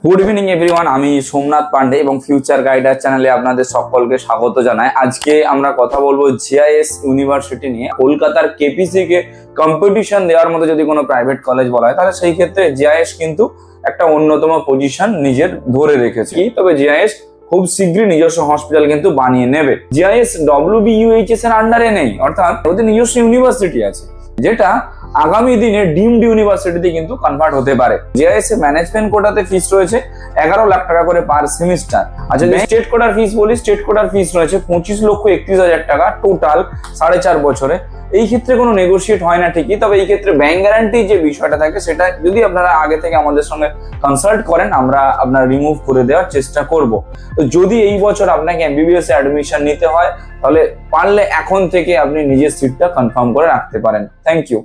Good evening everyone, আমি সোমনাথ পান্ডে এবং future গাইডার চ্যানেলে আপনাদের সকলকে স্বাগত জানাই। আজকে আমরা কথা বলবো জিআইএস ইউনিভার্সিটি নিয়ে। কলকাতার কেপিসি কে কম্পিটিশন দেওয়ার মতো যদি কোনো প্রাইভেট কলেজ বলা হয় তাহলে সেই ক্ষেত্রে জিআইএস কিন্তু একটা অন্যতম পজিশন নিজের ধরে রেখেছে। তবে জিআইএস খুব শীঘ্রই নিজস্ব হসপিটাল কিন্তু বানিয়ে নেবে। জিআইএস WBUHS এর আন্ডারে নেই, অর্থাৎ ওদের নিজস্ব ইউনিভার্সিটি আছে যেটা আগামী দিনে ডিমড ইউনিভার্সিটিতে কিন্তু কনভার্ট হতে পারে। জিআইএস এর ম্যানেজমেন্ট কোটাতে ফিস রয়েছে 11 লাখ টাকা করে পার সেমিস্টার। আচ্ছা, যদি স্টেট কোটার ফিস বলি, স্টেট কোটার ফিস রয়েছে 25,31,000 টাকা টোটাল 4.5 বছরে। এই ক্ষেত্রে কোনো নেগোশিয়েট হয় না ঠিকই, তবে এই ক্ষেত্রে ব্যাংক গ্যারান্টি যে বিষয়টা থাকে সেটা যদি আপনারা আগে থেকে আমাদের সঙ্গে কনসাল্ট করেন আমরা আপনার রিমুভ করে দেওয়ার চেষ্টা করব। তো যদি এই বছর আপনাকে এমবিবিএস এ অ্যাডমিশন নিতে হয় তাহলে পারলে এখন থেকে আপনি নিজের সিটটা কনফার্ম করে রাখতে পারেন। Thank you.